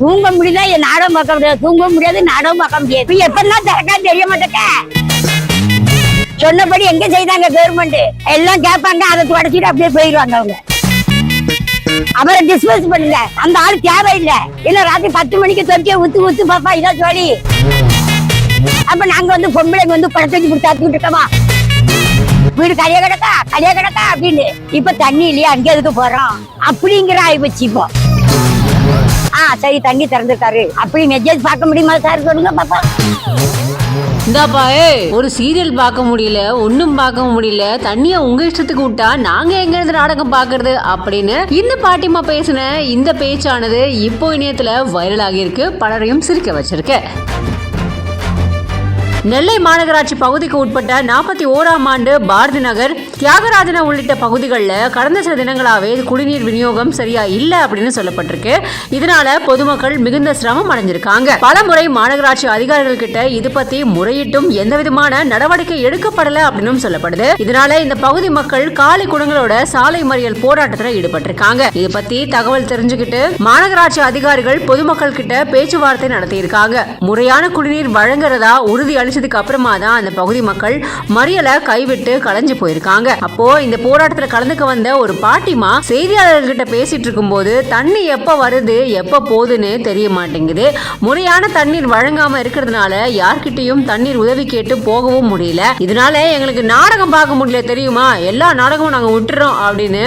தூங்க முடியல, நாடகம் பார்க்க முடியாது. தூங்க முடியாது, நாடகம் பார்க்க முடியாது. எப்பெல்லாம் திறக்கான்னு தெரிய மாட்டேங்க. சொன்னபடி எங்க செய்தாங்க கவர்மெண்ட்? எல்லாம் கேட்பாங்க, அதை தொடச்சிட்டு அப்படியே போயிடுவாங்க அவங்க. அவரை டிஸ்போஸ் பண்ணுங்க. அந்த ஆள் தேவையில்லை. இல்ல ராத்திரி 10 மணிக்கு தொட்டியை ஊத்து பாப்பா இதான் சொல்லி. அப்ப நாங்க வந்து பொம்பளைங்க படத்தை தாத்துக்கிட்டு இருக்கோமா? வீடு கடையா கிடக்கா அப்படின்னு. இப்ப தண்ணி இல்லையா, அங்கே எதுக்கு போறோம் அப்படிங்கிற ஆயிப்போச்சு இப்போ. சரி, தண்ணி திறந்துட்டாரு அப்படி மெசேஜ் பார்க்க முடியுமா சார்? சொல்லுங்க பாப்பா. இந்தாப்பா, ஒரு சீரியல் பார்க்க முடியல, ஒன்னும் பார்க்க முடியல, தண்ணிய உங்க இஷ்டத்துக்கு விட்டா நாங்க எங்க இருந்து நாடகம் பாக்குறது அப்படின்னு இந்த பாட்டிமா பேசின இந்த பேச்சானது இப்போ இணையத்துல வைரல் ஆகியிருக்கு. பலரையும் சிரிக்க வச்சிருக்கு. நெல்லை மாநகராட்சி பகுதிக்கு உட்பட்ட 41ஆம் ஆண்டு பாரதி நகர், தியாகராஜன உள்ளிட்ட பகுதிகளில் கடந்த சில தினங்களாவே குடிநீர் விநியோகம் சரியா இல்ல அப்படின்னு சொல்லப்பட்டிருக்கு. இதனால பொதுமக்கள் மிகுந்த சிரமம் அடைஞ்சிருக்காங்க. பல முறை மாநகராட்சி அதிகாரிகள் கிட்ட இது பத்தி முறையிட்டும் எந்த விதமான நடவடிக்கை எடுக்கப்படல அப்படின்னு சொல்லப்படுது. இதனால இந்த பகுதி மக்கள் காலி குடங்களோட சாலை மறியல் போராட்டத்தில் ஈடுபட்டிருக்காங்க. இது பத்தி தகவல் தெரிஞ்சுக்கிட்டு மாநகராட்சி அதிகாரிகள் பொதுமக்கள் கிட்ட பேச்சுவார்த்தை நடத்தி இருக்காங்க. முறையான குடிநீர் வழங்குறதா உறுதி அளிச்சதுக்கு அப்புறமா தான் அந்த பகுதி மக்கள் மறியலை கைவிட்டு கலைஞ்சு போயிருக்காங்க. அப்போ இந்த போராட்டத்தில் கலந்துக்க வந்த ஒரு பாட்டிமா செய்தியாளர்கிட்ட பேசிட்டு இருக்கும் போது தண்ணி எப்ப வருது எப்ப போகுதுன்னு தெரிய மாட்டேங்குது. முறையான தண்ணீர் வழங்காம இருக்கிறதுனால யார்கிட்டையும் தண்ணீர் உதவி கேட்டு போகவும் முடியல. இதனால எங்களுக்கு நாடகம் பார்க்க முடியல தெரியுமா, எல்லா நாடகமும் நாங்க விட்டுறோம் அப்படின்னு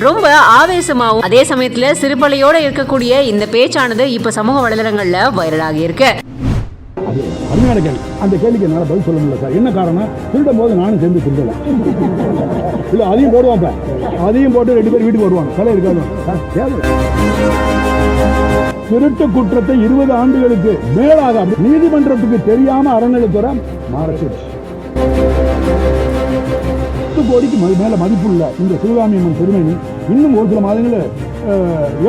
ரொம்ப ஆவேசமாகவும் அதே சமயத்துல சிறுபலையோட இருக்கக்கூடிய இந்த பேச்சானது இப்ப சமூக வலைதளங்கள்ல வைரலாகி இருக்கு. அருமையான கேள்வி. அந்த கேள்விக்கு என்னால் பதில் சொல்ல முடியல சார். என்ன காரணம்? திருடும் போது நானும் சேர்ந்து திருடலாம். இல்லை, அதையும் போடுவாப்ப, அதையும் போட்டு 2 பேர் வீட்டுக்கு வருவாங்க. தலை இருக்காது. திருட்டு குற்றத்தை 20 ஆண்டுகளுக்கு மேலாக நீதிமன்றத்துக்கு தெரியாம அறநிலைத்துறை மாறச்சிருச்சு. 10 கோடிக்கு மேல மதிப்புள்ள இந்த சிவகாமி அம்மன் திருமணி இன்னும் ஒரு சில மாதங்களில்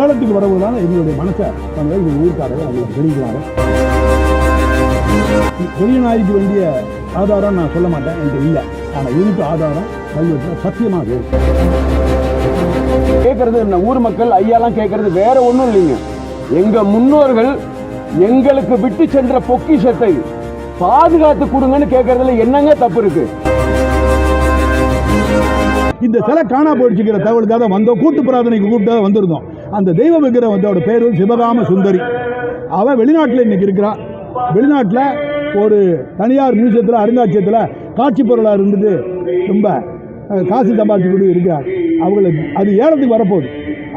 ஏலத்துக்கு வரவுதான் எங்களுடைய மனசை ஊருக்காரர்கள் அவங்க தெரிவிக்கிறாங்க. பெரிய நாய்க்கு வேண்டிய ஆதாரம் நான் சொல்ல மாட்டேன், என்கிட்ட இல்லை. ஆனால் இதுக்கு ஆதாரம் கல்வெட்டு சத்தியமாக கேட்கறது. ஊர் மக்கள் ஐயாலாம் கேட்கறது வேற ஒன்றும் இல்லைங்க. எங்க முன்னோர்கள் எங்களுக்கு விட்டு சென்ற பொக்கிஷத்தை பாதுகாத்து கொடுங்கன்னு கேட்கறதுல என்னங்க தப்பு இருக்கு? இந்த சிலை காணா போயிடுச்சுக்கிற தகவலுக்காக வந்தோம். கூட்டு பிரார்த்தனைக்கு கூப்பிட்டு வந்திருந்தோம். அந்த தெய்வ விக்கிரம் அவரோட பேரு சிவகாம சுந்தரி. அவ வெளிநாட்டில் இன்னைக்கு இருக்கிறா. வெளிநாட்டில் ஒரு தனியார் மியூசியத்தில் அருங்காட்சியகத்தில் காட்சி பொருளாக இருந்துட்டு ரொம்ப காசு சம்பாதிச்சு கொண்டு இருக்கிறார். அவங்களுக்கு அது ஏலத்துக்கு வரப்போகுது.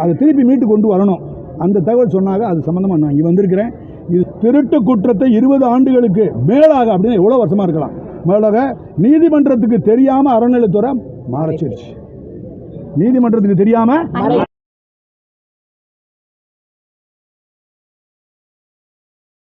அதை திருப்பி மீட்டு கொண்டு வரணும். அந்த தகவல் சொன்னாங்க. அது சம்மந்தமாக நான் இங்கே வந்திருக்கிறேன். இது திருட்டு குற்றத்தை 20 ஆண்டுகளுக்கு மேலாக அப்படின்னு எவ்வளோ வருஷமாக இருக்கலாம் மேலாக நீதிமன்றத்துக்கு தெரியாமல் அறநிலைத்துறை மாறச்சிருச்சு. நீதிமன்றத்துக்கு தெரியாமல்